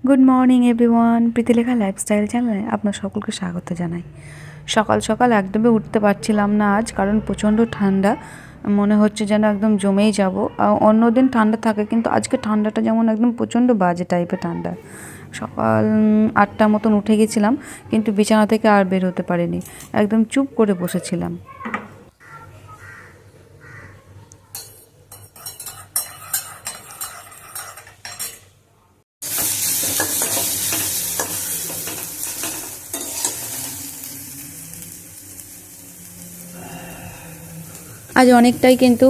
Good morning everyone, প্রীতিলেখা lifestyle চ্যানেলে আপনার সকলকে স্বাগত জানাই। সকাল সকাল একদমই উঠতে পারছিলাম না আজ, কারণ প্রচণ্ড ঠান্ডা। মনে হচ্ছে যেন একদম জমেই যাব। অন্যদিন ঠান্ডা থাকে, কিন্তু আজকে ঠান্ডাটা যেমন একদম প্রচণ্ড বাজে টাইপের ঠান্ডা। সকাল 8টার মতন উঠে গেছিলাম, কিন্তু বিছানা থেকে আর বের হতে পারিনি, একদম চুপ করে বসেছিলাম। আজ অনেকটাই কিন্তু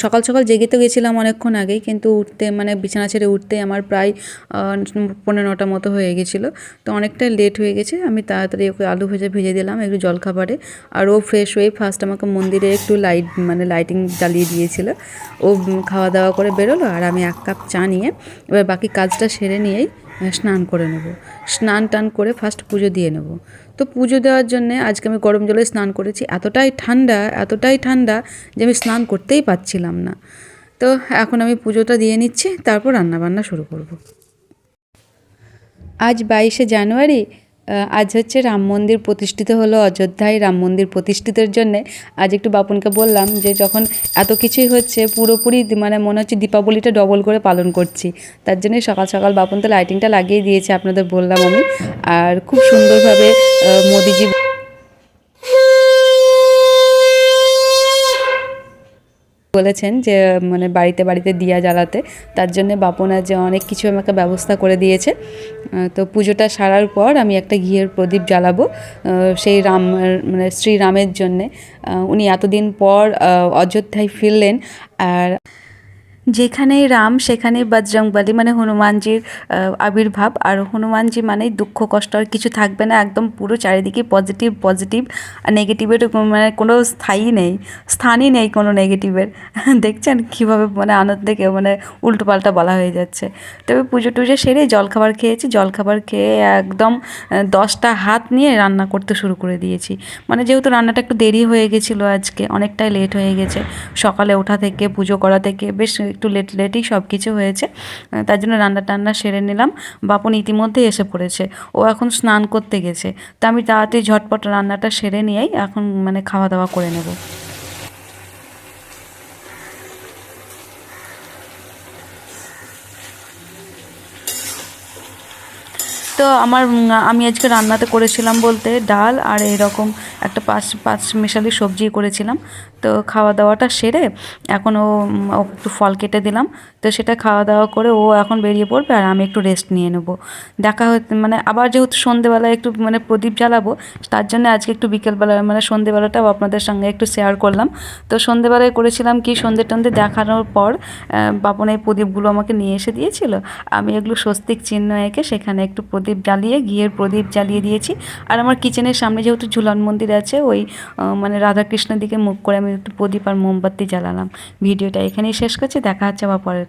সকাল সকাল জেগে তো গেছিলাম অনেকক্ষণ আগেই, কিন্তু উঠতে বিছানা ছেড়ে উঠতে আমার প্রায় 9:45 মতো হয়ে গেছিলো। তো অনেকটাই লেট হয়ে গেছে। আমি তাড়াতাড়ি ওকে আলু ভেজে দিলাম একটু জলখাবারে। আর ও ফ্রেশ হয়ে ফার্স্ট আমাকে মন্দিরে একটু লাইটিং জ্বালিয়ে দিয়েছিল। ও খাওয়া দাওয়া করে বেরোলো, আর আমি 1 কাপ চা নিয়ে এবার বাকি কাজটা সেরে নিয়েই স্নান করে নেব। স্নান টান করে ফার্স্ট পুজো দিয়ে নেব। তো পুজো দেওয়ার জন্যে আজকে আমি গরম জলে স্নান করেছি। এতটাই ঠান্ডা যে আমি স্নান করতেই পারছিলাম না। তো এখন আমি পুজোটা দিয়ে নিচ্ছি, তারপর রান্নাবান্না শুরু করব। আজ 22শে জানুয়ারি। আজ হচ্ছে রাম মন্দির প্রতিষ্ঠিত হলো অযোধ্যায়। রাম মন্দির প্রতিষ্ঠিতের জন্যে আজ একটু বাপনকে বললাম যে যখন এত কিছুই হচ্ছে, পুরোপুরি মনে হচ্ছে দীপাবলিটা ডবল করে পালন করছি। তার জন্যই সকাল সকাল বাপন তো লাইটিংটা লাগিয়ে দিয়েছে, আপনাদের বললাম আমি। আর খুব সুন্দরভাবে মোদিজি বলেছেন যে বাড়িতে বাড়িতে দিয়া জ্বালাতে। তার জন্যে বাপন আজ অনেক কিছু আমাকে ব্যবস্থা করে দিয়েছে। তো পুজোটা সারার পর আমি একটা ঘিয়ের প্রদীপ জ্বালাবো সেই শ্রীরামের জন্যে। উনি এতদিন পর অযোধ্যায় ফিরলেন, আর যেখানেই রাম সেখানেই বজরংবলী, হনুমানজির আবির্ভাব। আর হনুমানজি মানেই দুঃখ কষ্ট আর কিছু থাকবে না, একদম পুরো চারিদিকে পজিটিভ। আর নেগেটিভের কোনো স্থানই নেই কোনো নেগেটিভের। দেখছেন কীভাবে আনন্দে উল্টোপাল্টা বলা হয়ে যাচ্ছে। তবে পুজো টুজো সেরে জলখাবার খেয়েছি। জলখাবার খেয়ে একদম 10টা হাত নিয়ে রান্না করতে শুরু করে দিয়েছি। যেহেতু রান্নাটা একটু দেরি হয়ে গেছিলো, আজকে অনেকটাই লেট হয়ে গেছে। সকালে ওঠা থেকে পুজো করা থেকে বেশ একটু লেটই সব কিছু হয়েছে। তার জন্য রান্না সেরে নিলাম। বাপন ইতিমধ্যে এসে পড়েছে, ও এখন স্নান করতে গেছে। তা আমি তাড়াতাড়ি ঝটপট রান্নাটা সেরে নিয়েই এখন খাওয়া দাওয়া করে নেব। তো আমি আজকে রান্নাতে করেছিলাম বলতে ডাল আর এরকম একটা পাঁচ মেশালি সবজি করেছিলাম। তো খাওয়া দাওয়াটা সেরে এখন ও একটু ফল কেটে দিলাম। তো সেটা খাওয়া দাওয়া করে ও এখন বেরিয়ে পড়বে, আর আমি একটু রেস্ট নিয়ে নেব। দেখা হতে আবার যেহেতু সন্ধেবেলায় একটু প্রদীপ জ্বালাবো, তার জন্য আজকে একটু বিকেলবেলা সন্ধেবেলাটাও আপনাদের সঙ্গে একটু শেয়ার করলাম। তো সন্ধেবেলায় করেছিলাম কি, সন্ধে টন্ধে দেখানোর পর বাপন এই প্রদীপগুলো আমাকে নিয়ে এসে দিয়েছিল। আমি এগুলো স্বস্তিক চিহ্ন এঁকে সেখানে একটু প্রদীপ জ্বালিয়ে ঘিয়ের প্রদীপ জ্বালিয়ে দিয়েছি। আর আমার কিচেনের সামনে যেহেতু ঝুলন মন্দির আছে, ওই রাধাকৃষ্ণের দিকে মুখ করে আমি একটু প্রদীপ আর মোমবাতি জ্বালালাম। ভিডিওটা এখানেই শেষ করছি, দেখা হচ্ছে আবার পরের